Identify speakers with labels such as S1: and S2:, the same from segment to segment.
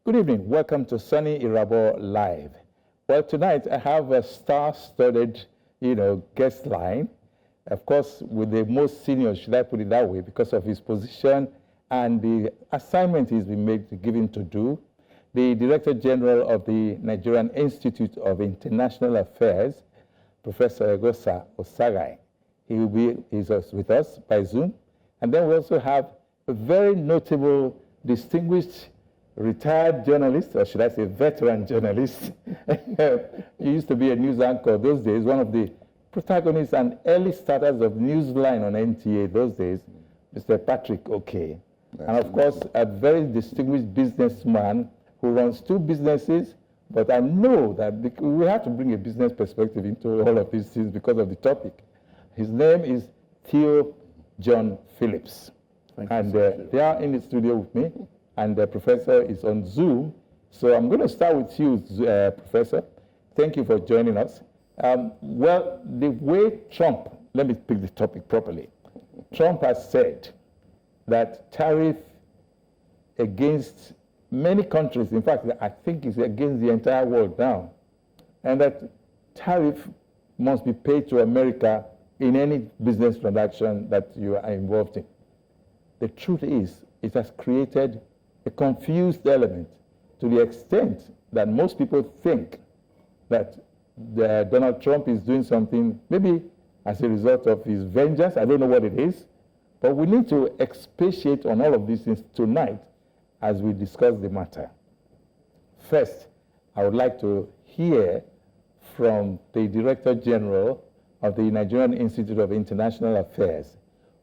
S1: Good evening. Welcome to Soni Irabor Live. Well, tonight I have a star-studded, guest line. Of course, with the most senior, should I put it that way, because of his position and the assignment he's been given to do. The Director General of the Nigerian Institute of International Affairs, Professor Eghosa Osaghae. He's with us by Zoom. And then we also have a very notable, distinguished retired journalist, or should I say veteran journalist. He used to be a news anchor those days, one of the protagonists and early starters of Newsline on NTA those days, Mr. Patrick Oke. And of course, a very distinguished businessman who runs two businesses, but I know that we have to bring a business perspective into all of these things because of the topic. His name is Theo John Philip. And they are in the studio with me. And the professor is on Zoom. So I'm going to start with you, Professor. Thank you for joining us. Well, the way Trump, let me pick the topic properly. Trump has said that tariff against many countries, in fact, I think it's against the entire world now, and that tariff must be paid to America in any business transaction that you are involved in. The truth is, it has created a confused element to the extent that most people think that Donald Trump is doing something, maybe as a result of his vengeance. I don't know what it is, but we need to expatiate on all of these things tonight as we discuss the matter. First, I would like to hear from the Director General of the Nigerian Institute of International Affairs.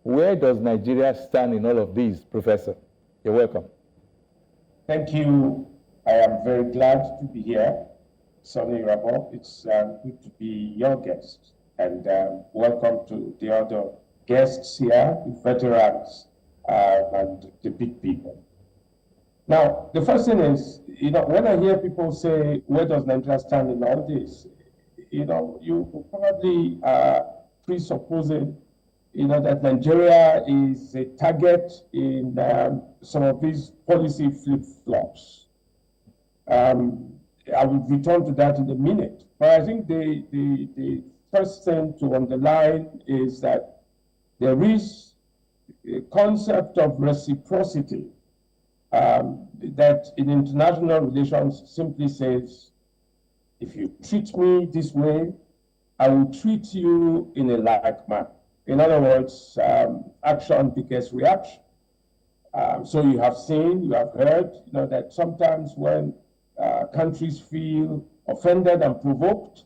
S1: Where does Nigeria stand in all of these, Professor? You're welcome.
S2: Thank you. I am very glad to be here, Soni Irabor. It's good to be your guest. And welcome to the other guests here, the veterans and the big people. Now, the first thing is, when I hear people say, where does Nigeria stand in all this? You probably are presupposing that Nigeria is a target in some of these policy flip-flops. I will return to that in a minute. But I think the first thing to underline is that there is a concept of reciprocity that in international relations simply says, if you treat me this way, I will treat you in a like manner. In other words, action begets reaction. So you have seen, you have heard, that sometimes when countries feel offended and provoked,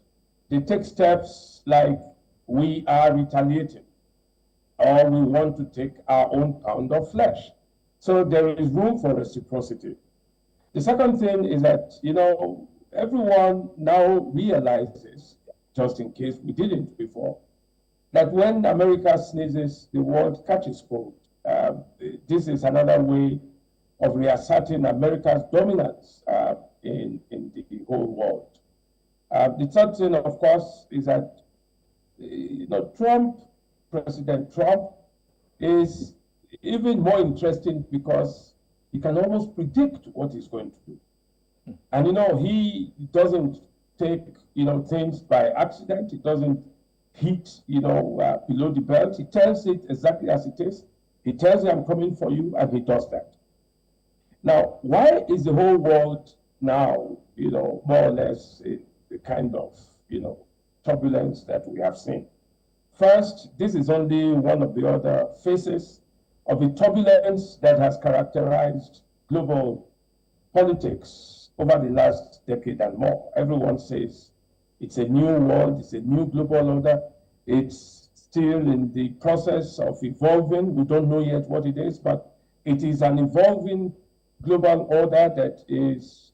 S2: they take steps like we are retaliating, or we want to take our own pound of flesh. So there is room for reciprocity. The second thing is that, everyone now realizes, just in case we didn't before, that when America sneezes, the world catches cold. This is another way of reasserting America's dominance in the whole world. The third thing, of course, is that President Trump is even more interesting because he can almost predict what he's going to do. And he doesn't take things by accident. He doesn't hit below the belt. He tells it exactly as it is. He tells you, I'm coming for you, and he does that. Now, why is the whole world now, more or less the kind of, turbulence that we have seen? First, this is only one of the other faces of the turbulence that has characterized global politics over the last decade and more. Everyone says it's a new world, it's a new global order. It's still in the process of evolving. We don't know yet what it is, but it is an evolving global order that is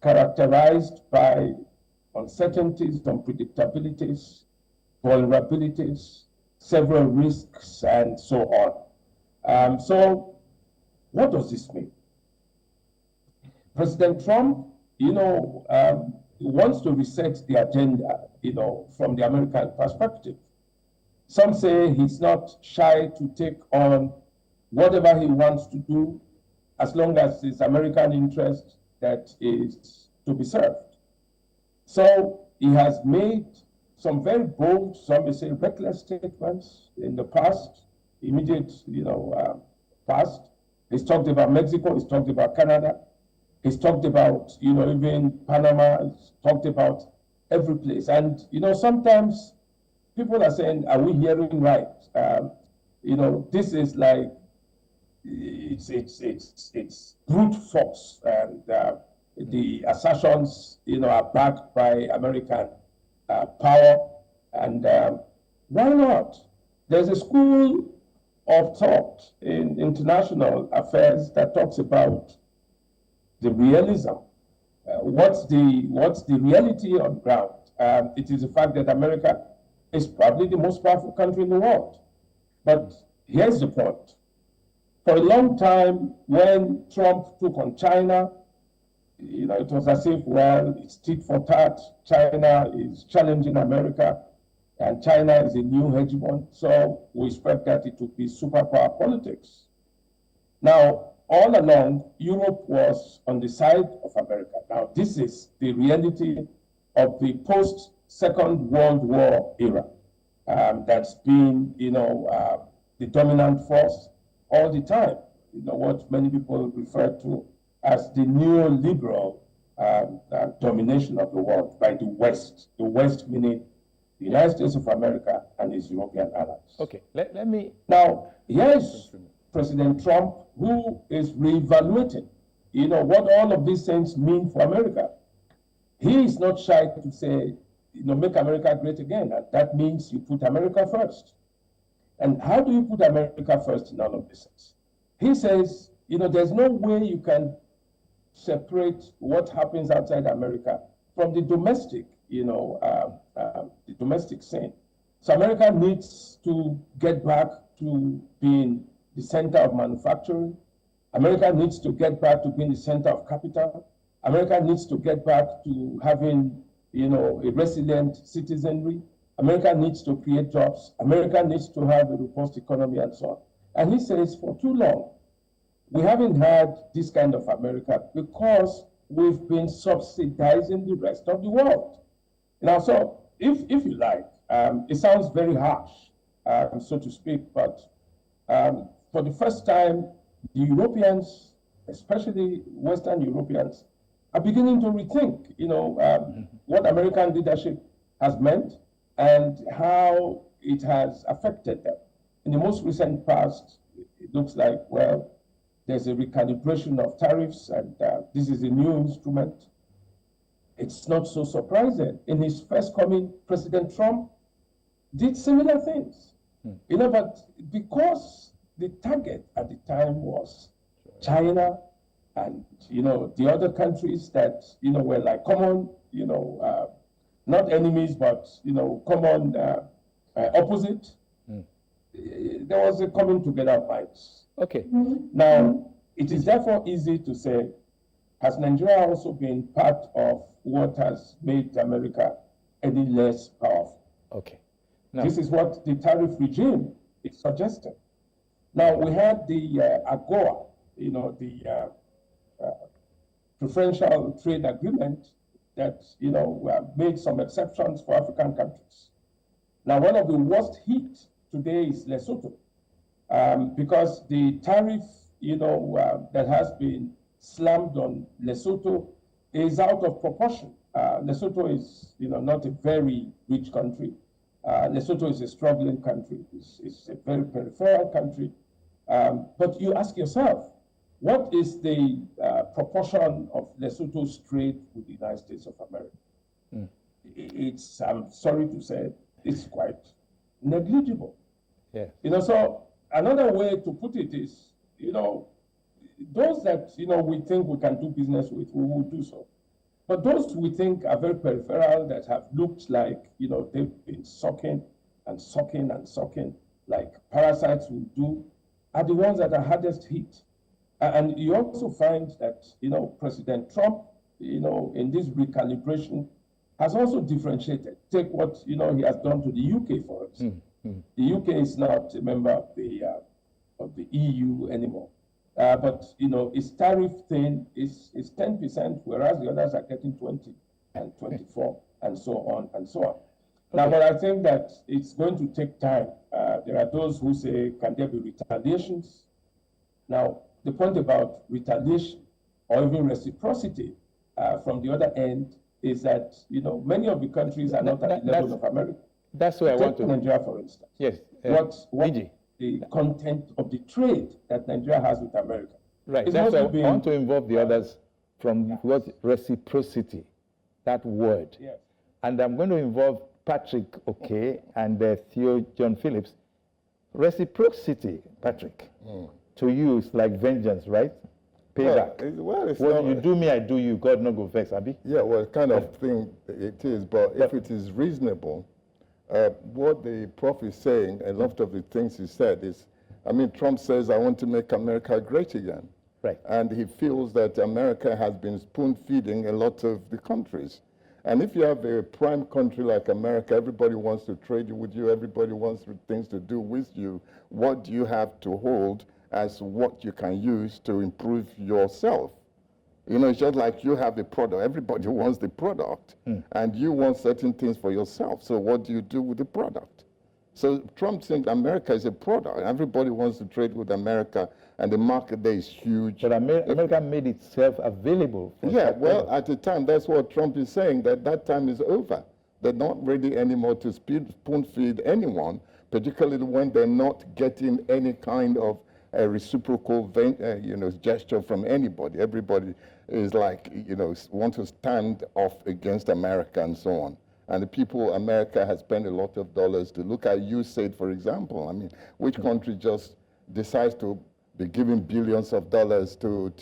S2: characterized by uncertainties, unpredictabilities, vulnerabilities, several risks, and so on. So what does this mean? President Trump, wants to reset the agenda, from the American perspective. Some say he's not shy to take on whatever he wants to do as long as it's American interest that is to be served. So he has made some very bold, some may say reckless statements in the past, immediate, past. He's talked about Mexico, he's talked about Canada, he's talked about, even Panama, he's talked about every place. And, sometimes people are saying, are we hearing right? This is like, it's brute force, and the assertions, are backed by American power, and why not? There's a school of thought in international affairs that talks about the realism. What's the reality on ground? It is the fact that America is probably the most powerful country in the world. But here's the point. For a long time, when Trump took on China, it was as if, well, it's tit for tat. China is challenging America, and China is a new hegemon. So we expect that it would be superpower politics. Now, all along, Europe was on the side of America. Now, this is the reality of the post-Second World War era. That's been, the dominant force all the time. What many people refer to as the neoliberal domination of the world by the West. The West meaning the United States of America and its European allies.
S1: Okay, let me...
S2: Now, here's President Trump, who is reevaluating, what all of these things mean for America. He is not shy to say, make America great again. And that means you put America first. And how do you put America first in all of this? He says, there's no way you can separate what happens outside America from the domestic, the domestic scene. So America needs to get back to being the center of manufacturing. America needs to get back to being the center of capital. America needs to get back to having, a resilient citizenry. America needs to create jobs. America needs to have a robust economy and so on. And he says, for too long, we haven't had this kind of America because we've been subsidizing the rest of the world. Now, so if you like, it sounds very harsh, so to speak, but for the first time, the Europeans, especially Western Europeans, are beginning to rethink, what American leadership has meant and how it has affected them. In the most recent past, it looks like, well, there's a recalibration of tariffs, and this is a new instrument. It's not so surprising. In his first coming, President Trump did similar things. But because the target at the time was China and, the other countries that, were like common, not enemies, but, common opposite, there was a coming together of minds.
S1: Okay.
S2: Now, it is therefore easy to say, has Nigeria also been part of what has made America any less powerful?
S1: Okay. Now,
S2: this is what the tariff regime is suggesting. Now, we had the AGOA, the preferential trade agreement that, made some exceptions for African countries. Now, one of the worst hit today is Lesotho, because the tariff, that has been slammed on Lesotho is out of proportion. Lesotho is, not a very rich country. Lesotho is a struggling country. It's a very peripheral country. But you ask yourself, what is the proportion of Lesotho's trade with the United States of America? It's, I'm sorry to say, it's quite negligible.
S1: Yeah.
S2: So another way to put it is, those that, we think we can do business with, we will do so. But those we think are very peripheral, that have looked like, they've been sucking and sucking and sucking, like parasites will do, are the ones that are hardest hit. And you also find that, President Trump, in this recalibration, has also differentiated. Take what, he has done to the UK for us. The UK is not a member of the EU anymore. But its tariff thing is 10%, whereas the others are getting 20 and 24 and so on and so on. Now, but I think that it's going to take time. There are those who say, can there be retaliations? Now, the point about retaliation or even reciprocity from the other end is that, many of the countries are not at the level of America.
S1: That's where I want to.
S2: Nigeria, for instance.
S1: Yes.
S2: What the content of the trade that Nigeria has with America.
S1: Right. That's why I want to involve the others from what reciprocity, that word.
S2: Yes.
S1: And I'm going to involve Patrick Oke and Theo John Philip. Reciprocity, Patrick, to you is like vengeance, right? Payback. Well, you do me, I do you. God no go vex, Abi.
S3: Yeah, well, kind of thing it is. But if it is reasonable, what the Prof is saying, a lot of the things he said is, Trump says, I want to make America great again.
S1: Right.
S3: And he feels that America has been spoon-feeding a lot of the countries. And if you have a prime country like America, everybody wants to trade with you, everybody wants things to do with you. What do you have to hold as what you can use to improve yourself? It's just like you have the product. Everybody wants the product, and you want certain things for yourself. So what do you do with the product? So Trump thinks America is a product. Everybody wants to trade with America, and the market there is huge.
S1: But America made itself available.
S3: Yeah, well, at the time, that's what Trump is saying, that time is over. They're not ready anymore to spoon-feed anyone, particularly when they're not getting any kind of a reciprocal gesture from anybody. Everybody is like, want to stand off against America and so on. And the people, America has spent a lot of dollars to look at USAID, for example. Which country just decides to be giving billions of dollars to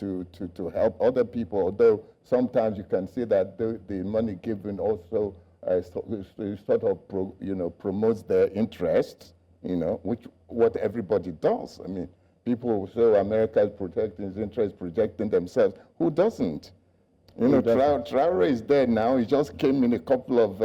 S3: help other people, although sometimes you can see that the money given also sort of promotes their interests, which what everybody does. People say America is protecting its interests, projecting themselves. Who doesn't? Traore is dead now. He just came in a couple of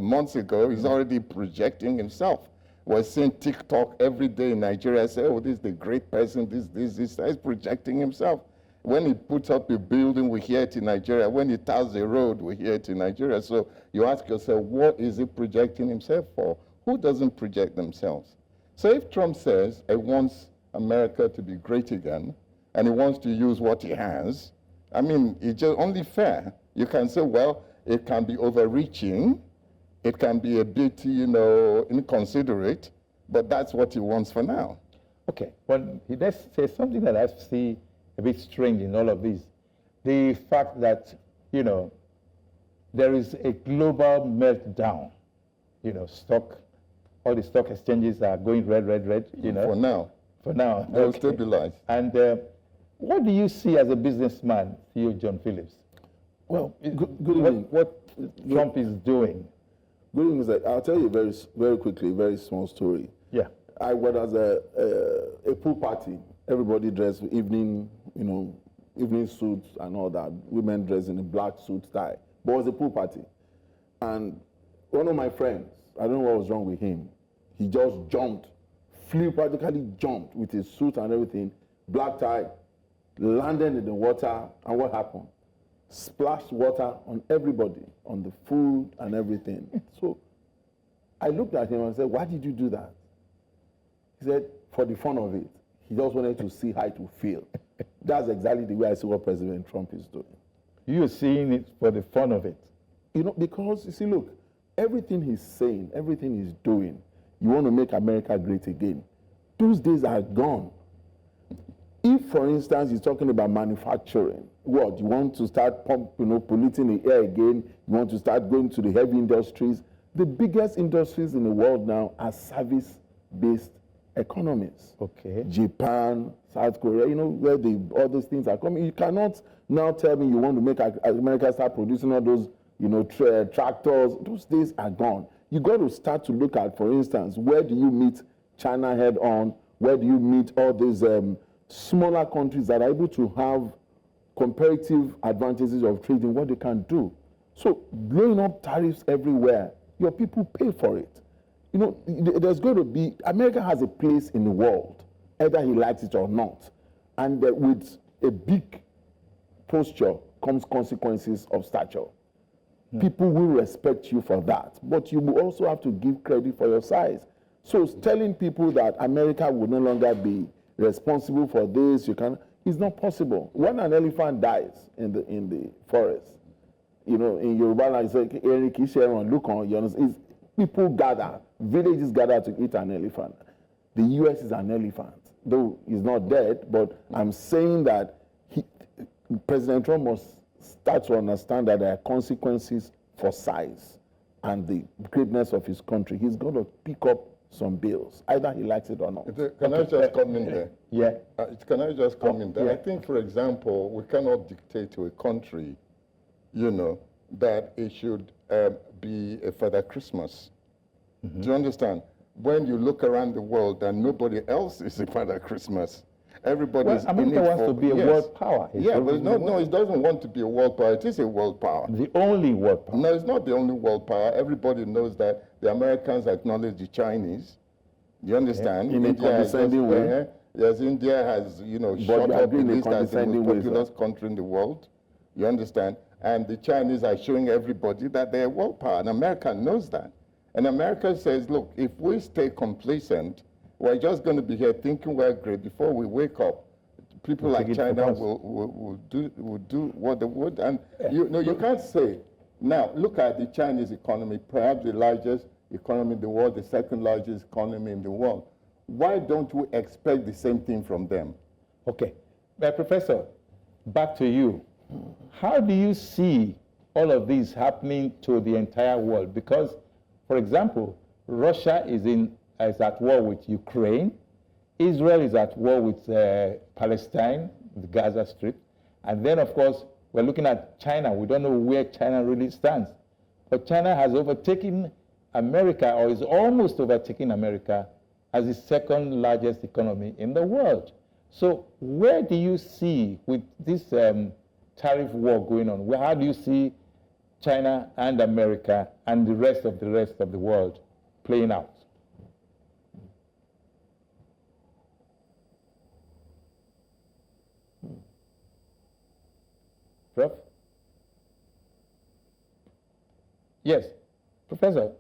S3: months ago. He's already projecting himself. We're seeing TikTok every day in Nigeria. Say, oh, this is the great person. This. He's projecting himself. When he puts up a building, we hear it in Nigeria. When he ties a road, we hear it in Nigeria. So you ask yourself, what is he projecting himself for? Who doesn't project themselves? So if Trump says he wants America to be great again, and he wants to use what he has, it's just only fair. You can say, well, it can be overreaching, it can be a bit, inconsiderate, but that's what he wants for now.
S1: Okay, well, let's say something that I see a bit strange in all of this. The fact that, there is a global meltdown. All the stock exchanges are going red,
S3: For now.
S1: For now.
S3: They'll stabilize.
S1: And what do you see as a businessman, Theo John Phillips?
S4: Well, good evening.
S1: What Trump is doing?
S4: Good evening, sir. I'll tell you very quickly, a very small story.
S1: Yeah.
S4: I was at a pool party. Everybody dressed evening suits and all that. Women dressed in a black suit tie. But it was a pool party. And one of my friends, I don't know what was wrong with him. He just practically jumped with his suit and everything, black tie, landed in the water, and what happened? Splashed water on everybody, on the food and everything. So I looked at him and said, why did you do that? He said, for the fun of it. He just wanted to see how it would feel. That's exactly the way I see what President Trump is doing.
S1: You're seeing it for the fun of it.
S4: Because, you see, look, everything he's saying, everything he's doing, you want to make America great again. Those days are gone. If, for instance, he's talking about manufacturing, what? You want to start polluting the air again? You want to start going to the heavy industries? The biggest industries in the world now are service-based economies.
S1: Okay.
S4: Japan, South Korea, where all those things are coming. You cannot now tell me you want to make America start producing all those, tractors. Those days are gone. You got to start to look at, for instance, where do you meet China head on? Where do you meet all these smaller countries that are able to have comparative advantages of trading, what they can do? So blowing up tariffs everywhere, your people pay for it. There's going to be, America has a place in the world, either he likes it or not. And with a big posture comes consequences of stature. People will respect you for that, but you will also have to give credit for your size. So telling people that America will no longer be responsible for this, is not possible. When an elephant dies in the forest, in Yoruba language, it's like, look on, people gather, villages gather to eat an elephant. The US is an elephant, though he's not dead, but I'm saying that President Trump must start to understand that there are consequences for size and the greatness of his country. He's going to pick up some bills, either he likes it or not.
S3: Can I just come in there?
S1: Yeah.
S3: Can I just come in there?
S1: Yeah.
S3: I think, for example, we cannot dictate to a country, that it should be a Father Christmas. Do you understand? When you look around the world and nobody else is a Father Christmas, everybody's
S1: America wants to be a world power.
S3: Yeah, but no, it doesn't want to be a world power. It is a world power.
S1: The only world power.
S3: No, it's not the only world power. Everybody knows that the Americans acknowledge the Chinese. You understand?
S4: In a condescending way.
S3: Yes, India has, shot up the list as the most populous country in the world. You understand? And the Chinese are showing everybody that they're a world power. And America knows that. And America says, look, if we stay complacent, we're just going to be here thinking we're great. Before we wake up, people like China will do what they would. And you can't say, now look at the Chinese economy, perhaps the largest economy in the world, the second largest economy in the world. Why don't we expect the same thing from them?
S1: Okay. Professor, back to you. How do you see all of this happening to the entire world? Because, for example, Russia is at war with Ukraine. Israel is at war with Palestine, the Gaza Strip. And then, of course, we're looking at China. We don't know where China really stands. But China has overtaken America, or is almost overtaking America, as the second largest economy in the world. So where do you see, with this tariff war going on, how do you see China and America and the rest of the world playing out? Prof? Yes, Professor.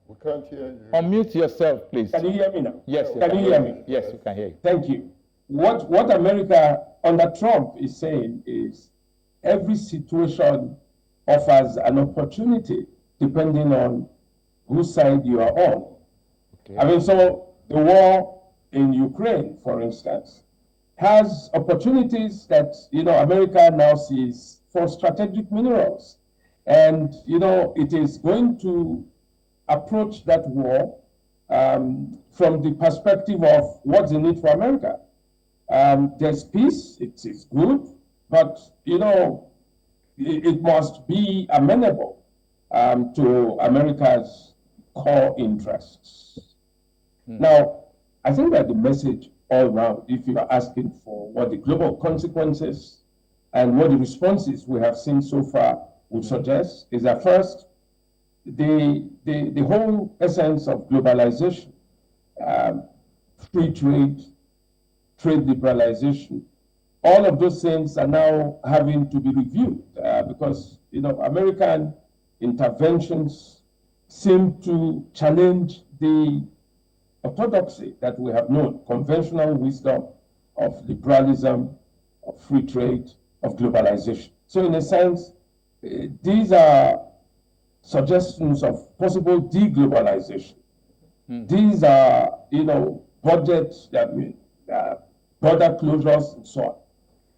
S3: We can't hear you.
S1: Unmute yourself, please.
S2: Can you hear me now?
S1: Yes.
S2: Can you hear me?
S1: Yes, we can hear you.
S2: Thank you. What America under Trump is saying is every situation offers an opportunity depending on whose side you are on.
S1: Okay.
S2: I mean, so the war in Ukraine, for instance, has opportunities that, America now sees for strategic minerals. And, it is going to approach that war from the perspective of what's in it for America. There's peace, it is good, but, it must be amenable to America's core interests. Now, I think that the message all around, if you are asking for what the global consequences and what the responses we have seen so far would suggest, is that first, the whole essence of globalization, free trade, trade liberalization, all of those things are now having to be reviewed because American interventions seem to challenge the orthodoxy that we have known, conventional wisdom of liberalism, of free trade, of globalization. So in a sense, these are suggestions of possible deglobalization. These are, budgets, border closures and so on.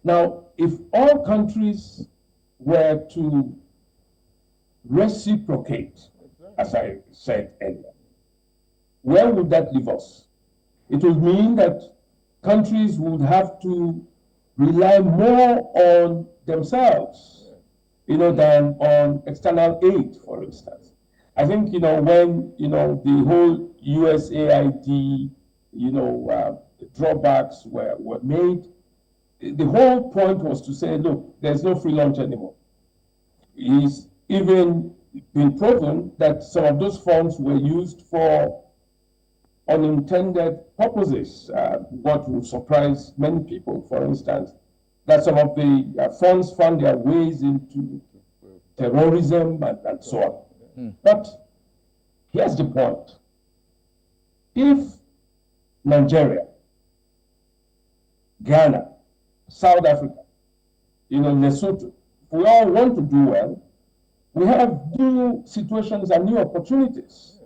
S2: Now, if all countries were to reciprocate, as I said earlier, where would that leave us? It would mean that countries would have to rely more on themselves, than on external aid, for instance. I think, when, the whole USAID, the drawbacks were made, the whole point was to say, look, there's no free lunch anymore. It's even been proven that some of those funds were used for unintended purposes. What will surprise many people, for instance, that some of the funds found their ways into terrorism and so on. But here's the point. If Nigeria, Ghana, South Africa, Lesotho, we all want to do well, we have new situations and new opportunities.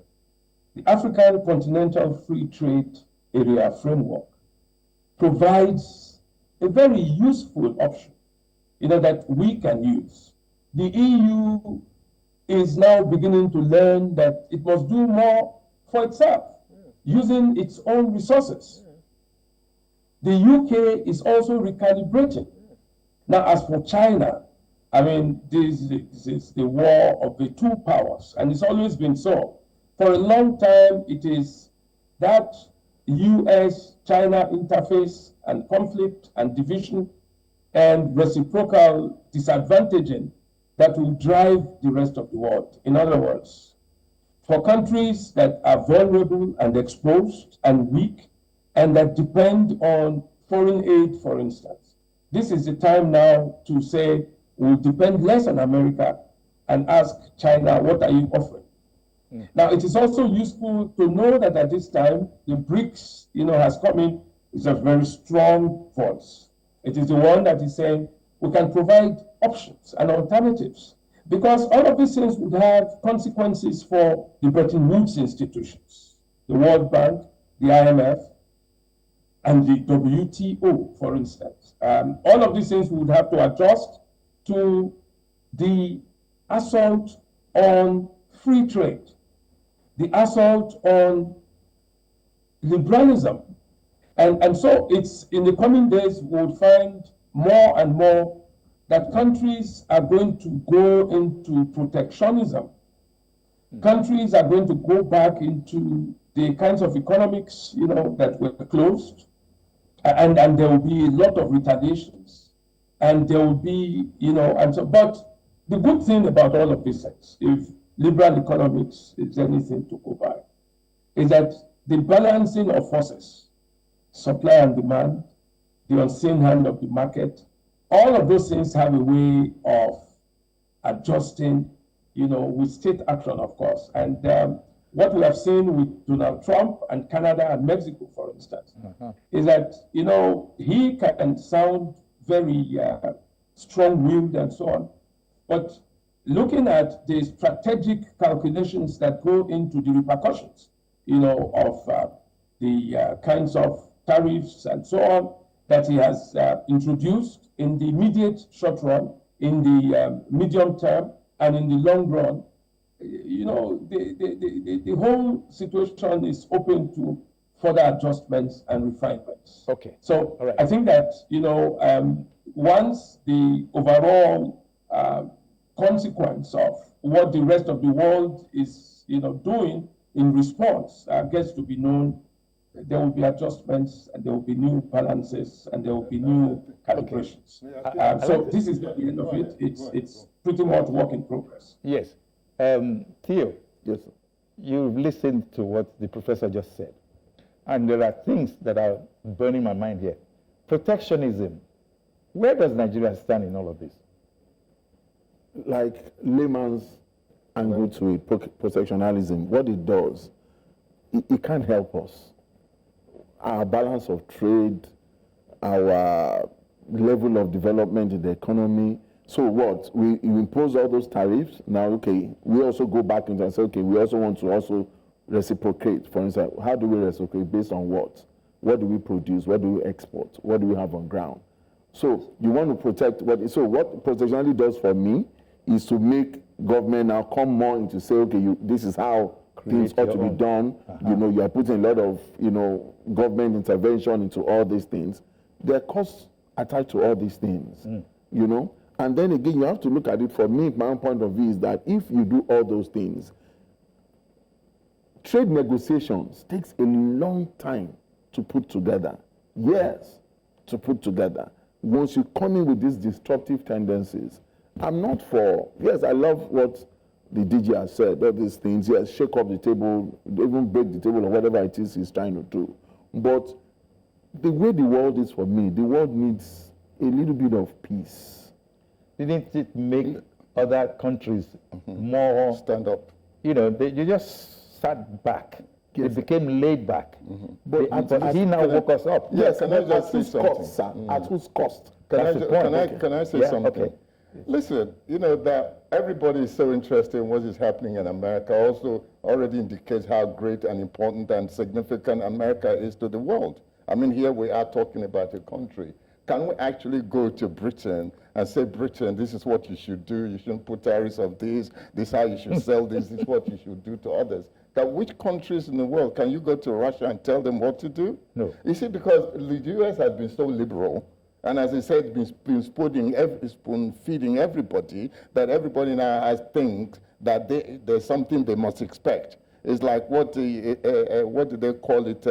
S2: The African Continental Free Trade Area Framework provides a very useful option, that we can use. The EU is now beginning to learn that it must do more for itself, using its own resources. The UK is also recalibrating. Now, as for China, this is the war of the two powers, and it's always been so. For a long time, it is that US-China interface and conflict and division and reciprocal disadvantaging that will drive the rest of the world. In other words, for countries that are vulnerable and exposed and weak and that depend on foreign aid, for instance, this is the time now to say we'll depend less on America and ask China, what are you offering? Now, it is also useful to know that at this time, the BRICS, has come in with a very strong voice. It is the one that is saying we can provide options and alternatives, because all of these things would have consequences for the Bretton Woods institutions, the World Bank, the IMF, and the WTO, for instance. All of these things would have to adjust to the assault on free trade, the assault on liberalism. And so it's in the coming days, we'll find more and more that countries are going to go into protectionism. Countries are going to go back into the kinds of economics, that were closed, and there will be a lot of retaliations, and there will be, but the good thing about all of this, if liberal economics is anything to go by, is that the balancing of forces, supply and demand, the unseen hand of the market, all of those things have a way of adjusting, with state action, of course. And what we have seen with Donald Trump and Canada and Mexico, for instance, is that, he can sound very strong-willed and so on, but looking at the strategic calculations that go into the repercussions, of the kinds of tariffs and so on that he has introduced in the immediate short run, in the medium term, and in the long run, the whole situation is open to further adjustments and refinements.
S1: Okay.
S2: So
S1: all right.
S2: I think that, once the overall consequence of what the rest of the world is, doing in response gets to be known, there will be adjustments, and there will be new balances, and there will be new calibrations. So this is not the end of it. It's pretty much work in progress.
S1: Yes. Theo,
S4: Yes, sir.
S1: you've listened to what the professor just said, and there are things that are burning my mind here. Protectionism. Where does Nigeria stand in all of this?
S4: Like layman's angle to it, protectionism, what it does, it can't help us. Our balance of trade, our level of development in the economy. So what? We impose all those tariffs. Now, okay, we also go back into and say, okay, we also want to also reciprocate. For instance, how do we reciprocate? Based on what? What do we produce? What do we export? What do we have on ground? So you want to protect what? So what protectionality does for me is to make government now come more into say, okay, this is how things ought to be done. You are putting a lot of, government intervention into all these things. There are costs attached to all these things, And then again, you have to look at it. For me, my own point of view is that if you do all those things, trade negotiations takes a long time to put together. Years to put together. Once you come in with these disruptive tendencies, I'm not for, yes, I love what the DG has said, all these things, yes, shake up the table, even break the table or whatever it is he's trying to do. But the way the world is for me, the world needs a little bit of peace.
S1: Didn't it make other countries more
S3: Stand up.
S1: You know, you just sat back. Yes. It became laid back. But he now woke us up.
S3: Yes, can I just say something?
S4: Cost, sir? At whose cost?
S3: Can
S1: That's
S3: I say something?
S1: Okay.
S3: Listen, you know that everybody is so interested in what is happening in America. Also, already indicates how great and important and significant America is to the world. I mean, here we are talking about a country. Can we actually go to Britain and say, Britain, this is what you should do. You shouldn't put tariffs of this. This is how you should sell this. This is what you should do to others. That which countries in the world can you go to Russia and tell them what to do?
S1: No.
S3: You see, because the U.S. has been so liberal, and as I said, been spoon feeding everybody, that everybody now has things that there's something they must expect. It's like what do they call it?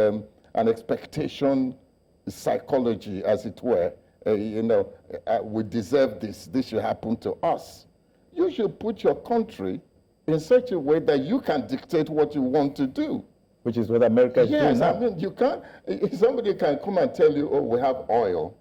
S3: An expectation psychology, as it were. We deserve this. This should happen to us. You should put your country in such a way that you can dictate what you want to do.
S1: Which is what America is doing now.
S3: Yes, I mean, you can't, somebody can come and tell you, oh, we have oil.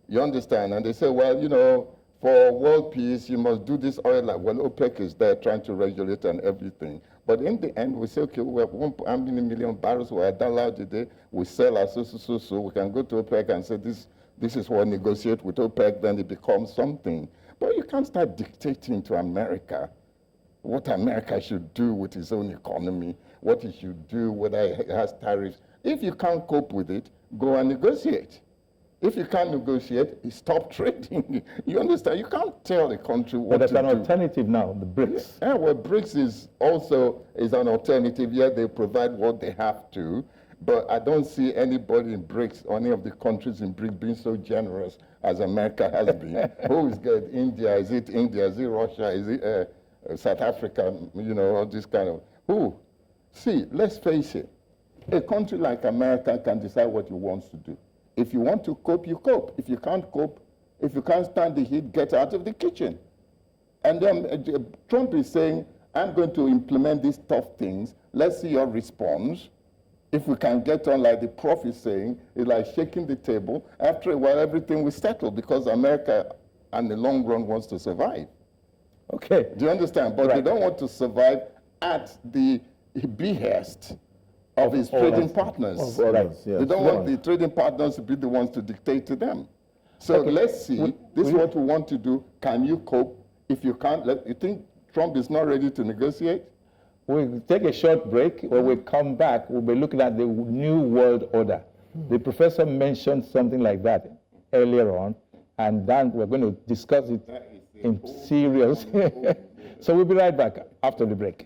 S3: You understand? And they say, well, you know, for world peace, you must do this oil. Like, well, OPEC is there trying to regulate and everything. But in the end, we say, okay, we have how many million barrels we're allowed today. We sell our so. We can go to OPEC and say, this is what we negotiate with OPEC, then it becomes something. But you can't start dictating to America what America should do with its own economy, what it should do, whether it has tariffs. If you can't cope with it, go and negotiate. If you can't negotiate, stop trading. You understand? You can't tell a country what to do.
S1: But there's an alternative now, the BRICS.
S3: Yeah, well, BRICS is also an alternative. Yeah, they provide what they have to, but I don't see anybody in BRICS, or any of the countries in BRICS being so generous as America has been. Who is good? India? Is it India? Is it Russia? Is it South Africa? You know, all this kind of, who? See, let's face it. A country like America can decide what it wants to do. If you want to cope, you cope. If you can't cope, if you can't stand the heat, get out of the kitchen. And then Trump is saying, I'm going to implement these tough things. Let's see your response. If we can get on, like the Prof is saying, it's like shaking the table. After a while, everything will settle because America, in the long run, wants to survive.
S1: Okay.
S3: Do you understand? But they don't want to survive at the behest of his trading partners.
S1: Right.
S3: They don't want the trading partners to be the ones to dictate to them. So
S1: Okay.
S3: let's see. This is what we want to do. Can you cope? If you can't, you think Trump is not ready to negotiate?
S1: We'll take a short break. When we come back, we'll be looking at the new world order. The professor mentioned something like that earlier on, and then we're going to discuss it in serious. So we'll be right back after the break.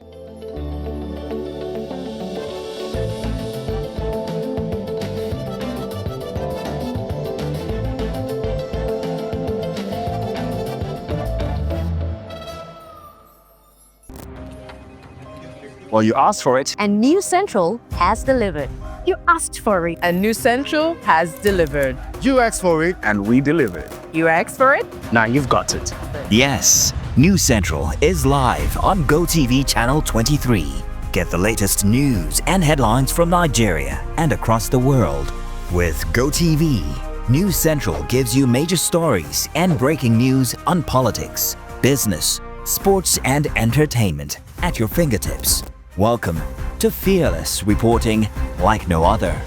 S5: Well, you asked for it.
S6: And New Central has delivered.
S7: You asked for it.
S8: And New Central has delivered.
S5: You asked for it. And we delivered.
S8: You asked for it?
S5: Now you've got it.
S9: Yes, New Central is live on GoTV Channel 23. Get the latest news and headlines from Nigeria and across the world. With GoTV, News Central gives you major stories and breaking news on politics, business, sports and entertainment at your fingertips. Welcome to fearless reporting like no other.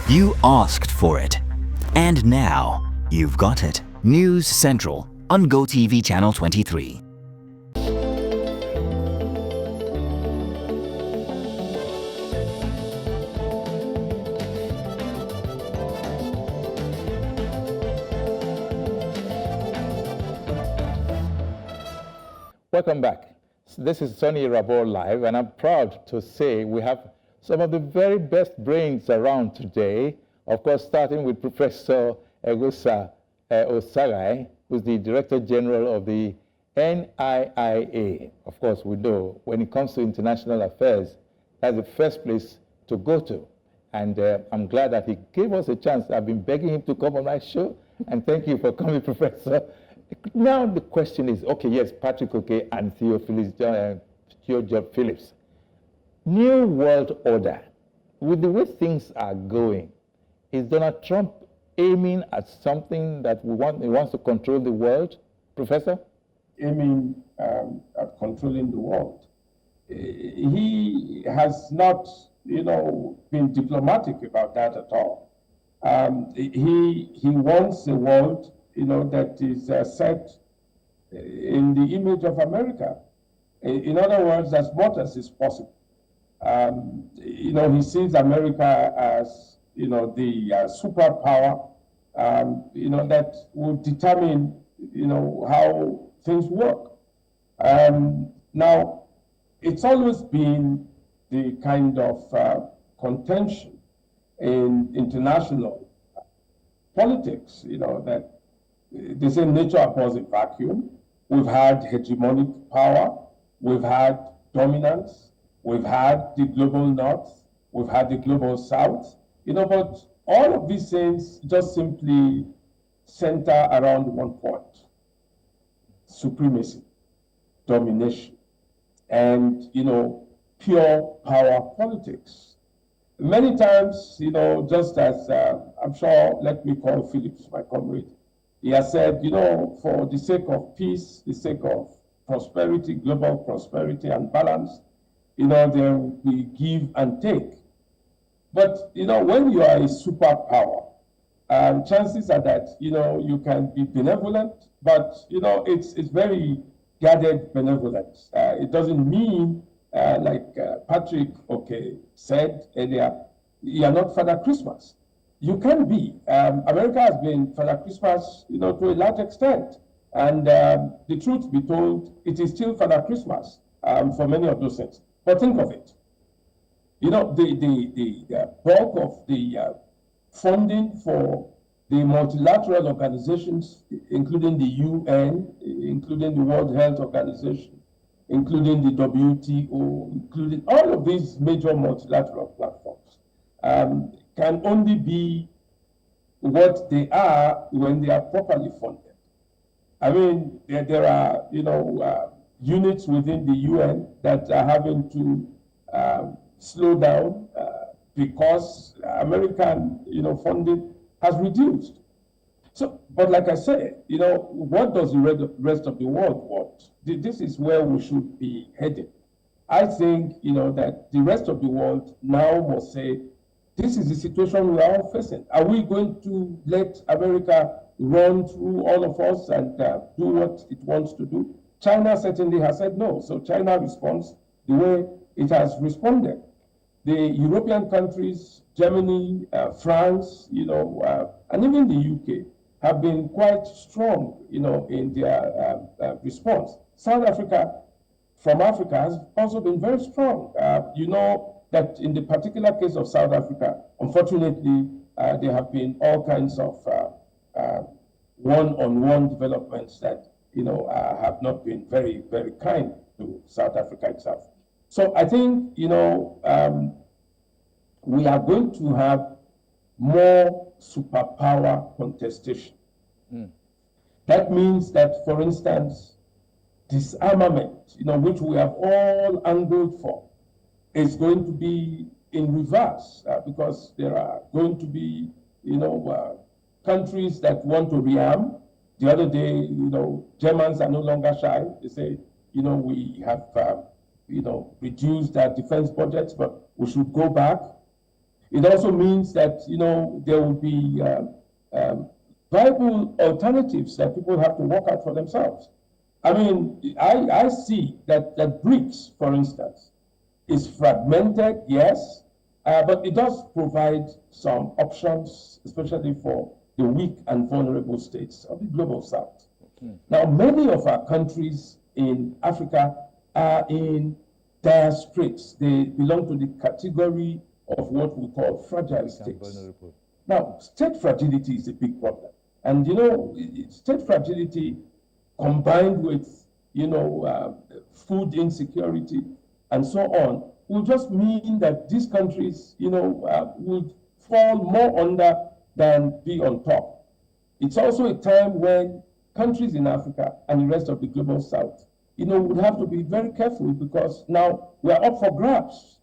S9: You asked for it. And now you've got it. News Central on GoTV Channel 23.
S1: Welcome back. This is Soni Irabor Live, and I'm proud to say we have some of the very best brains around today. Of course, starting with Professor Eghosa Osaghae, who's the Director General of the NIIA. Of course, we know when it comes to international affairs, that's the first place to go to. And I'm glad that he gave us a chance. I've been begging him to come on my show, and thank you for coming, Professor. Now the question is, okay, yes, Patrick Oke and Theo John Phillips. New world order. With the way things are going, is Donald Trump aiming at something that he wants to control the world, Professor?
S2: Aiming at controlling the world. He has not, been diplomatic about that at all. He wants a world, that is set in the image of America. In other words, as much as is possible. He sees America as, the superpower, that will determine, how things work. Now, it's always been the kind of contention in international politics, that they say nature abhors a vacuum. We've had hegemonic power, we've had dominance, we've had the global north, we've had the global south, but all of these things just simply center around one point: supremacy, domination, and, pure power politics. Many times, just as I'm sure, let me call Phillips my comrade, he has said, for the sake of peace, the sake of prosperity, global prosperity and balance, there will be give and take. But, when you are a superpower, chances are that, you can be benevolent, but, it's very guarded benevolence. It doesn't mean, like Patrick Oke said earlier, you are not Father Christmas. You can be. America has been Father Christmas, to a large extent. And the truth be told, it is still Father Christmas for many of those things. But think of it. The bulk of the funding for the multilateral organizations, including the UN, including the World Health Organization, including the WTO, including all of these major multilateral platforms, can only be what they are when they are properly funded. I mean, there are, units within the UN that are having to slow down because American, funding has reduced. So, but like I said, what does the rest of the world want? This is where we should be headed. I think, that the rest of the world now must say, this is the situation we are all facing. Are we going to let America run through all of us and do what it wants to do? China certainly has said no. So China responds the way it has responded. The European countries, Germany, France, and even the UK have been quite strong, in their response. South Africa, from Africa, has also been very strong. That in the particular case of South Africa, unfortunately, there have been all kinds of one-on-one developments that, have not been very, very kind to South Africa itself. So I think, we are going to have more superpower contestation. That means that, for instance, disarmament, which we have all angled for, is going to be in reverse because there are going to be, countries that want to rearm. The other day, Germans are no longer shy. They say, we have, reduced our defense budgets, but we should go back. It also means that, there will be viable alternatives that people have to work out for themselves. I mean, I see that BRICS, for instance, is fragmented, yes, but it does provide some options, especially for the weak and vulnerable states of the global south. Now, many of our countries in Africa are in dire straits. They belong to the category of what we call fragile states. Now, state fragility is a big problem. And, state fragility combined with, food insecurity and so on will just mean that these countries, would fall more under than be on top. It's also a time when countries in Africa and the rest of the global south, would have to be very careful, because now we are up for grabs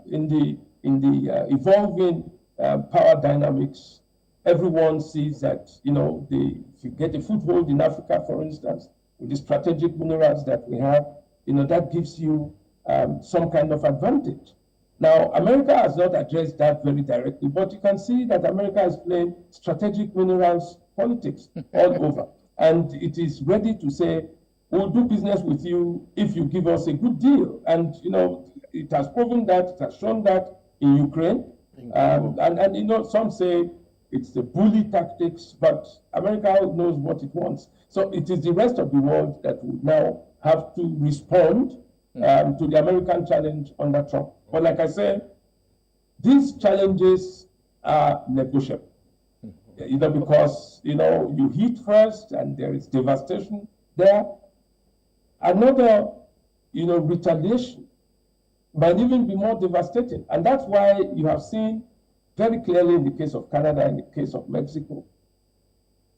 S2: in the evolving power dynamics. Everyone sees that, if you get a foothold in Africa, for instance, with the strategic minerals that we have, that gives you some kind of advantage. Now, America has not addressed that very directly, but you can see that America is playing strategic minerals politics all over. And it is ready to say, we'll do business with you if you give us a good deal. And, it has proven that, it has shown that in Ukraine. And some say it's the bully tactics, but America knows what it wants. So it is the rest of the world that would now have to respond to the American challenge under Trump. But like I said, these challenges are negotiable. Because, you hit first and there is devastation there. Another, retaliation might even be more devastating. And that's why you have seen very clearly in the case of Canada and the case of Mexico,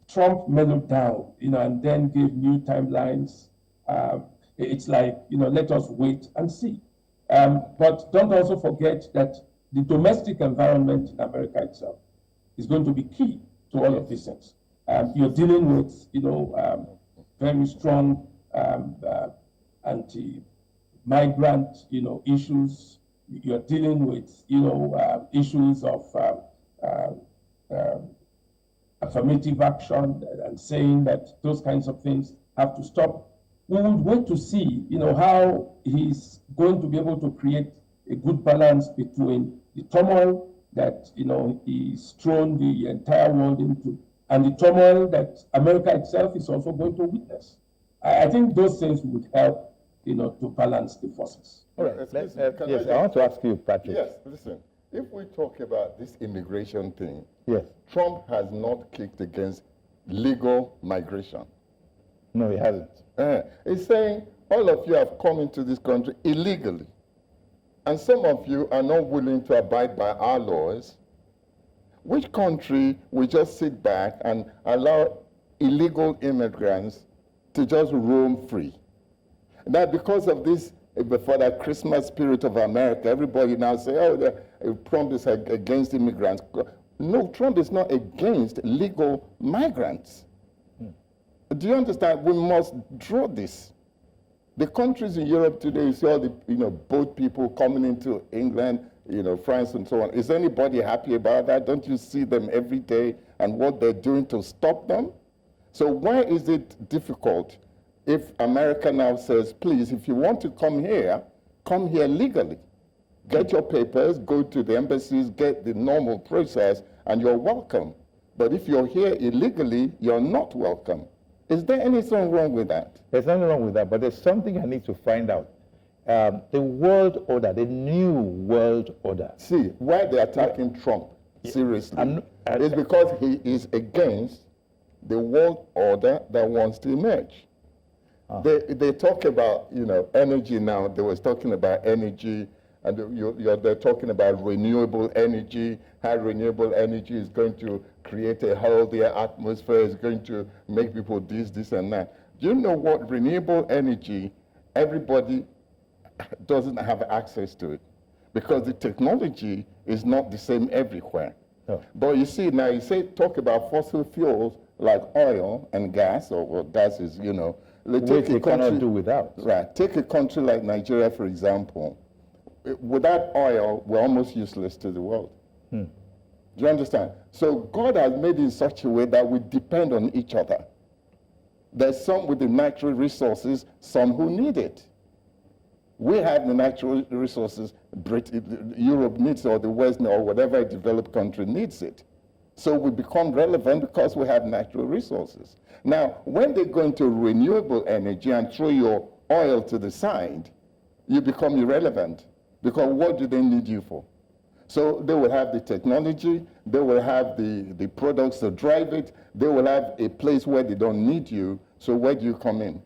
S2: Trump mellowed down, and then gave new timelines. It's like, let us wait and see. But don't also forget that the domestic environment in America itself is going to be key to all of these things. You're dealing with, very strong anti-migrant, issues. You're dealing with, issues of affirmative action and saying that those kinds of things have to stop. We would wait to see, how he's going to be able to create a good balance between the turmoil that, he's thrown the entire world into, and the turmoil that America itself is also going to witness. I think those things would help, to balance the forces.
S1: All right. Yes, I want to ask you, Patrick.
S3: Yes, listen. If we talk about this immigration thing,
S1: Yes.
S3: Trump has not kicked against legal migration.
S1: No, he hasn't.
S3: He's saying all of you have come into this country illegally. And some of you are not willing to abide by our laws. Which country will just sit back and allow illegal immigrants to just roam free? Now, because of this, before that Christmas spirit of America, everybody now say, Trump is against immigrants. No, Trump is not against legal migrants. Do you understand? We must draw this. The countries in Europe today, you see all the boat people coming into England, France and so on. Is anybody happy about that? Don't you see them every day and what they're doing to stop them? So why is it difficult if America now says, please, if you want to come here legally. Get your papers, go to the embassies, get the normal process, and you're welcome. But if you're here illegally, you're not welcome. Is there anything wrong with that?
S1: There's nothing wrong with that, but there's something I need to find out. The world order, the new world order.
S3: See, why they're attacking Trump, seriously, is because he is against the world order that wants to emerge. They talk about, energy now. They was talking about energy, and they're talking about renewable energy, how renewable energy is going to create a healthier atmosphere, is going to make people this, and that. Do you know what? Renewable energy, everybody doesn't have access to it because the technology is not the same everywhere.
S1: No.
S3: But you see, now talk about fossil fuels like oil and gas, or gas is,
S1: Which we cannot do without.
S3: Right. Take a country like Nigeria, for example. Without oil, we're almost useless to the world. Do you understand? So God has made it in such a way that we depend on each other. There's some with the natural resources, some who need it. We have the natural resources, Europe needs it, or the West, or whatever developed country needs it. So we become relevant because we have natural resources. Now, when they go into renewable energy and throw your oil to the side, you become irrelevant, because what do they need you for? So they will have the technology, they will have the products to drive it, they will have a place where they don't need you, so where do you come in?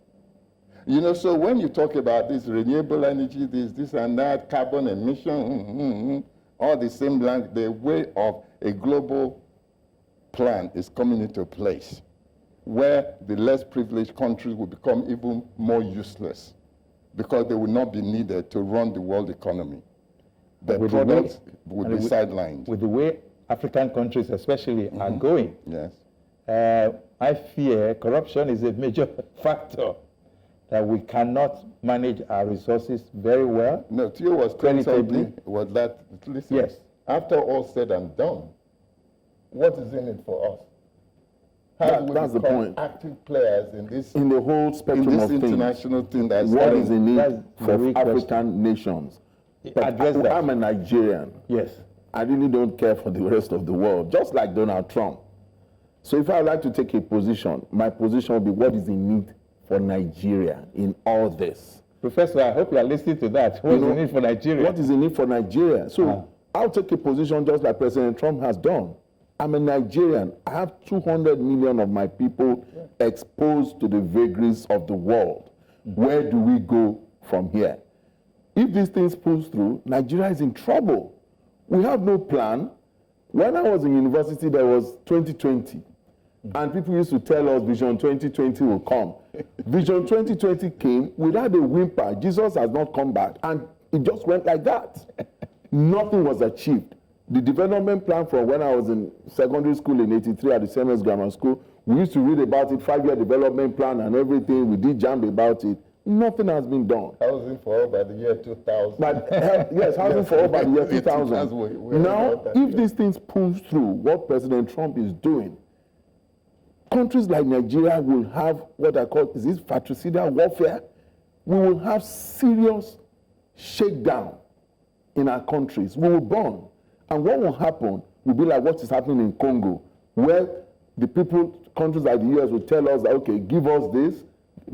S3: So when you talk about this renewable energy, this and that, carbon emission, all the same the way of a global plan is coming into place. where the less privileged countries will become even more useless because they will not be needed to run the world economy. The products will be sidelined.
S1: With the way African countries especially are going,
S3: Yes.
S1: I fear corruption is a major factor, that we cannot manage our resources very well.
S3: No, Theo was telling
S1: Creditably.
S3: something, was that, listen,
S1: Yes.
S3: after all said and done, what is in it for us? How do we
S4: That's the
S3: become
S4: point.
S3: active players in this,
S4: In the whole spectrum of things,
S3: international thing that's
S4: what is
S3: starting?
S4: in
S1: That's
S4: it
S1: the
S4: for
S1: real
S4: African nations? But
S1: Address that.
S4: I'm a Nigerian.
S1: Yes.
S4: I really don't care for the rest of the world, just like Donald Trump. So if I would like to take a position, my position would be what is in need for Nigeria in all this.
S1: Professor, I hope you are listening to that. What is the need for Nigeria?
S4: What is in need for Nigeria? So I'll take a position just like President Trump has done. I'm a Nigerian. I have 200 million of my people exposed to the vagaries of the world. Where do we go from here? If these things push through, Nigeria is in trouble. We have no plan. When I was in university, there was 2020. And people used to tell us Vision 2020 will come. Vision 2020 came without a whimper. Jesus has not come back. And it just went like that. Nothing was achieved. The development plan from when I was in secondary school in 83 at the Siemens Grammar School, we used to read about it, 5-year development plan and everything. We did jam about it. Nothing has been done.
S3: Housing for all by the year 2000.
S4: But yes, housing for all by the year 2000. Now, if these things pull through, what President Trump is doing, countries like Nigeria will have what I call, is this fratricidal warfare? We will have serious shakedown in our countries. We will burn. And what will happen will be like what is happening in Congo, where the people, countries like the US will tell us that, okay, give us this,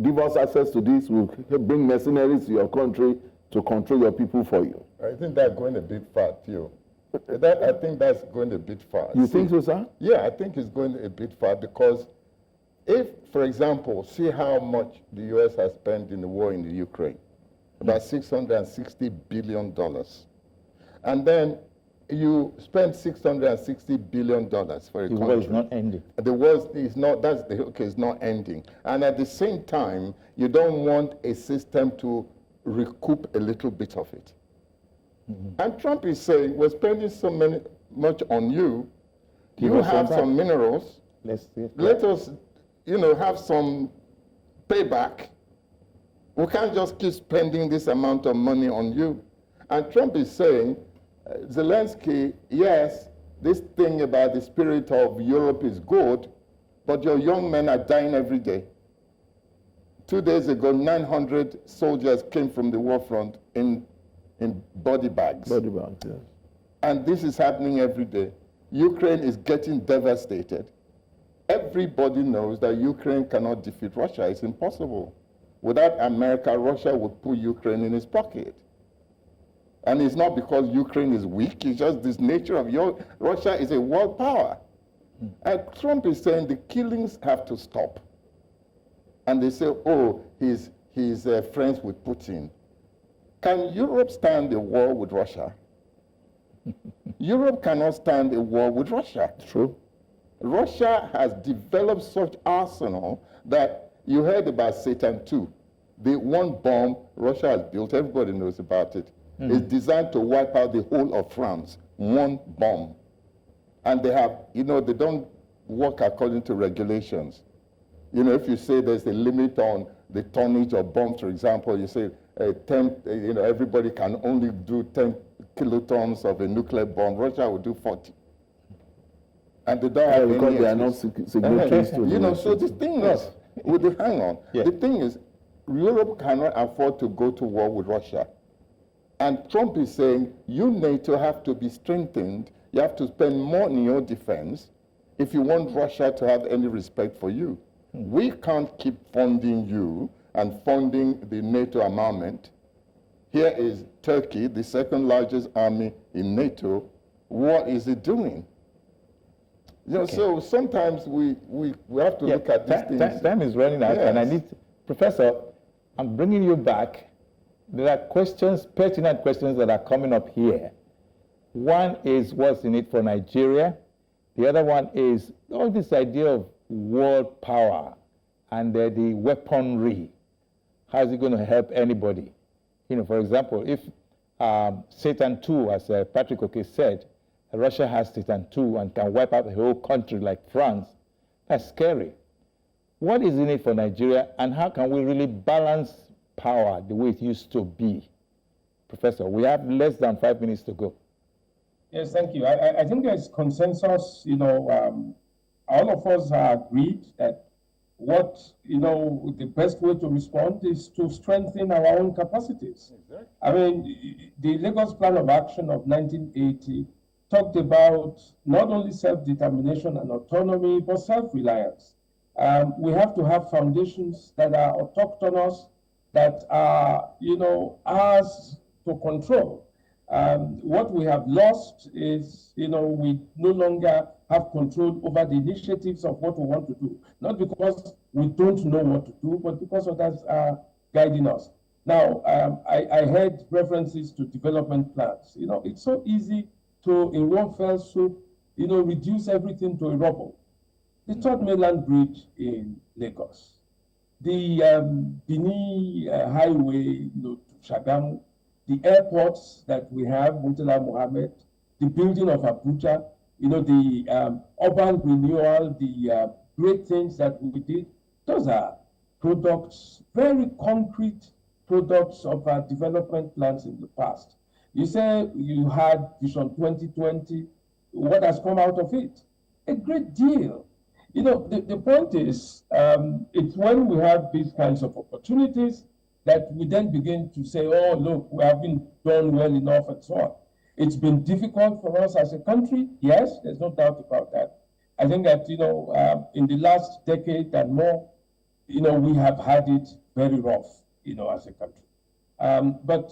S4: give us access to this, we'll bring mercenaries to your country to control your people for you.
S3: I think that's going a bit far, Theo. I think that's going a bit far.
S4: You think so, sir?
S3: Yeah, I think it's going a bit far because if, for example, see how much the U.S. has spent in the war in the Ukraine, about $660 billion. And then you spend $660 billion for a country.
S1: The war is not ending.
S3: The war is not, that's the, okay, it's not ending. And at the same time, you don't want a system to recoup a little bit of it. And Trump is saying, we're spending so much on you. You have some minerals.
S1: Let's see.
S3: Let us, have some payback. We can't just keep spending this amount of money on you. And Trump is saying, Zelensky, yes, this thing about the spirit of Europe is good, but your young men are dying every day. 2 days ago, 900 soldiers came from the war front in body bags.
S4: Body bags, yes.
S3: And this is happening every day. Ukraine is getting devastated. Everybody knows that Ukraine cannot defeat Russia. It's impossible. Without America, Russia would put Ukraine in his pocket. And it's not because Ukraine is weak, it's just this nature of Russia is a world power. And Trump is saying the killings have to stop. And they say, oh, he's friends with Putin. Can Europe stand a war with Russia? Europe cannot stand a war with Russia.
S4: True.
S3: Russia has developed such arsenal that you heard about Satan II. The one bomb Russia has built, everybody knows about it, is designed to wipe out the whole of France. One bomb. And they have, they don't work according to regulations. If you say there's a limit on the tonnage of bombs, for example, you say everybody can only do 10 kilotons of a nuclear bomb. Russia will do 40. And they don't have
S4: because
S3: any
S4: they are not signatories to the
S3: so the thing is, hang on.
S1: Yeah.
S3: The thing is, Europe cannot afford to go to war with Russia. And Trump is saying, you NATO have to be strengthened. You have to spend more in your defense if you want Russia to have any respect for you. We can't keep funding you and funding the NATO armament. Here is Turkey, the second largest army in NATO. What is it doing? So sometimes we have to look at these things.
S1: Time is running out, and I need, Professor, I'm bringing you back. There are questions, pertinent questions that are coming up here. One is what's in it for Nigeria. The other one is all this idea of world power and the weaponry, how is it going to help anybody? You know, for example, if Satan II, as Patrick Oke said, Russia has Satan II and can wipe out the whole country like France, that's scary. What is in it for Nigeria, and how can we really balance power the way it used to be? Professor, we have less than 5 minutes to go.
S2: Yes, thank you. I think there's consensus, all of us are agreed that the best way to respond is to strengthen our own capacities. Exactly. I mean, the Lagos Plan of Action of 1980 talked about not only self-determination and autonomy, but self-reliance. We have to have foundations that are autochthonous, that are, ours to control. What we have lost is, we no longer have control over the initiatives of what we want to do. Not because we don't know what to do, but because others are guiding us. Now, I heard references to development plans. It's so easy to, in one fell swoop, reduce everything to a rubble. The Third Mainland Bridge in Lagos, the Benin Highway, to Shagamu, the airports that we have, Murtala Mohammed, the building of Abuja, the urban renewal, the great things that we did, those are products, very concrete products of our development plans in the past. You say you had Vision 2020, what has come out of it? A great deal. The point is, it's when we have these kinds of opportunities that we then begin to say, oh, look, we haven't done well enough and so on. It's been difficult for us as a country. Yes, there's no doubt about that. I think that, in the last decade and more, we have had it very rough, as a country. But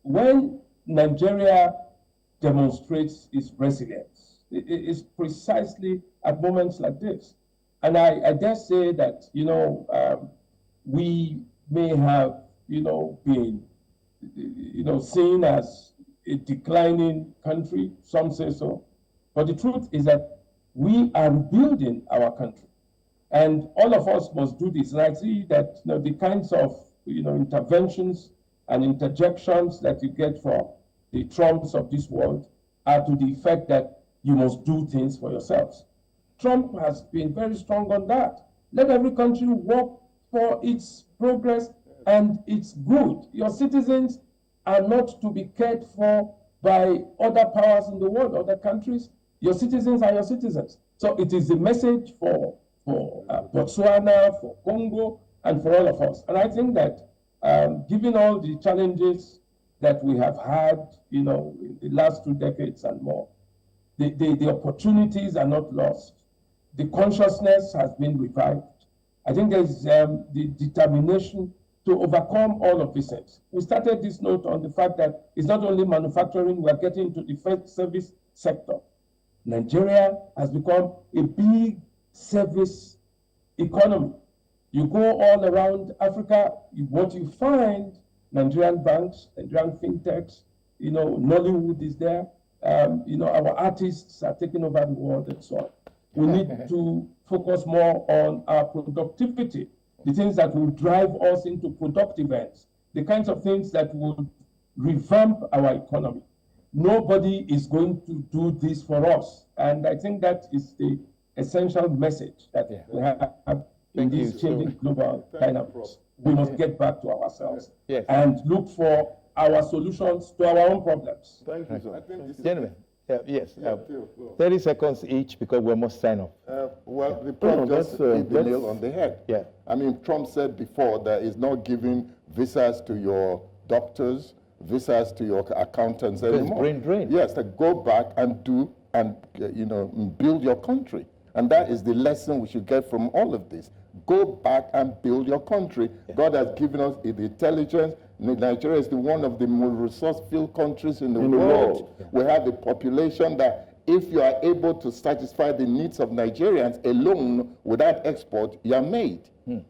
S2: when Nigeria demonstrates its resilience, it's precisely at moments like this. And I dare say that, we may have, been, seen as a declining country, some say so. But the truth is that we are rebuilding our country. And all of us must do this. And I see that the kinds of interventions and interjections that you get from the Trumps of this world are to the effect that you must do things for yourselves. Trump has been very strong on that. Let every country work for its progress and its good. Your citizens are not to be cared for by other powers in the world, other countries. Your citizens are your citizens. So it is a message for Botswana, for Congo, and for all of us. And I think that given all the challenges that we have had, in the last 2 decades and more, the opportunities are not lost. The consciousness has been revived. I think there's the determination to overcome all of these things. We started this note on the fact that it's not only manufacturing, we're getting into the service sector. Nigeria has become a big service economy. You go all around Africa, what you find, Nigerian banks, Nigerian fintechs, Nollywood is there, our artists are taking over the world and so on. We need to focus more on our productivity, the things that will drive us into productive ends, the kinds of things that will revamp our economy. Nobody is going to do this for us. And I think that is the essential message that we have in these changing global dynamics. We must get back to ourselves and look for our solutions to our own problems.
S4: Thank you, sir.
S1: Gentlemen, 30 seconds each because we must sign off.
S3: Well, the Prof just hit the nail on the head.
S1: Yeah.
S3: I mean, Trump said before that he's not giving visas to your doctors, visas to your accountants anymore.
S1: Brain drain.
S3: Yes, go back and do and build your country. And that is the lesson we should get from all of this. Go back and build your country. God has given us the intelligence. Nigeria is one of the most resourceful countries in the world. We have a population that if you are able to satisfy the needs of Nigerians alone without export, you are made.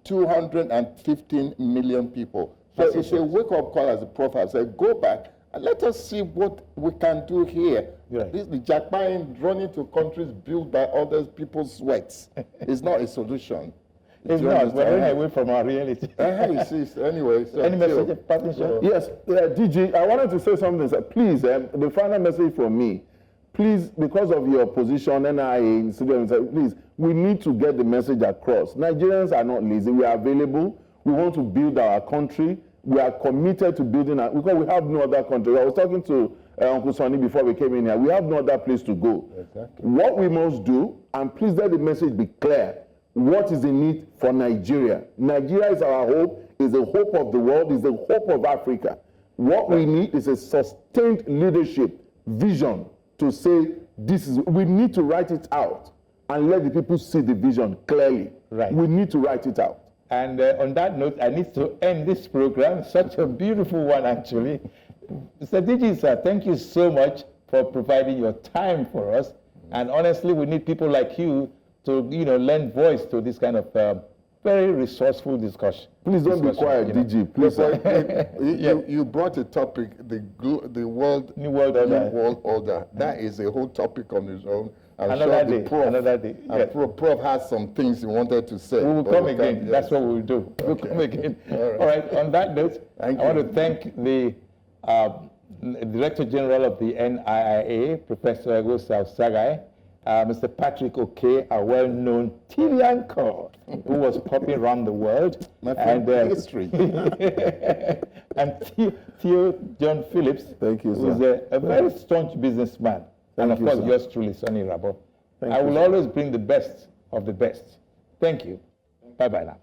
S3: 215 million people. So it's a wake-up call, as the Prof has said, go back Let us see what we can do here.
S1: Right.
S3: This the jackpine running to countries built by other people's sweats is not a solution.
S1: It's not. We're running away from our reality.
S3: Anyway, so
S1: Any message of partnership?
S4: Yes, DG, I wanted to say something. Sir. Please, the final message from me, please, because of your position, NIA, please, we need to get the message across. Nigerians are not lazy. We are available. We want to build our country. We are committed to building our, because we have no other country. I was talking to Uncle Soni before we came in here. We have no other place to go.
S3: Exactly.
S4: What we must do, and please let the message be clear, what is in it for Nigeria? Nigeria is our hope, is the hope of the world, is the hope of Africa. What we need is a sustained leadership, vision to say, this is, we need to write it out and let the people see the vision clearly.
S1: Right.
S4: We need to write it out.
S1: And on that note, I need to end this program, such a beautiful one, actually. Mr. DG, sir, thank you so much for providing your time for us. And honestly, we need people like you to, lend voice to this kind of very resourceful discussion.
S4: Please don't be quiet, DG. Please.
S3: You brought a topic, the world
S1: New World Order.
S3: New World Order. That is a whole topic on its own.
S1: Another day. Yes.
S3: Prof has some things he wanted to say.
S1: We will come again. Yes. That's what we will do. We'll come again. All right. On that note, I want to thank the Director General of the NIIA, Professor Eghosa Osaghae, Mr. Patrick Oke, a well-known TV anchor who was popping around the world.
S3: My favorite history.
S1: And Theo John Philip,
S4: Thank you,
S1: who's
S4: sir.
S1: a very staunch businessman. And of course, yours truly, Soni Irabor. I will always bring the best of the best. Thank you. Bye-bye now.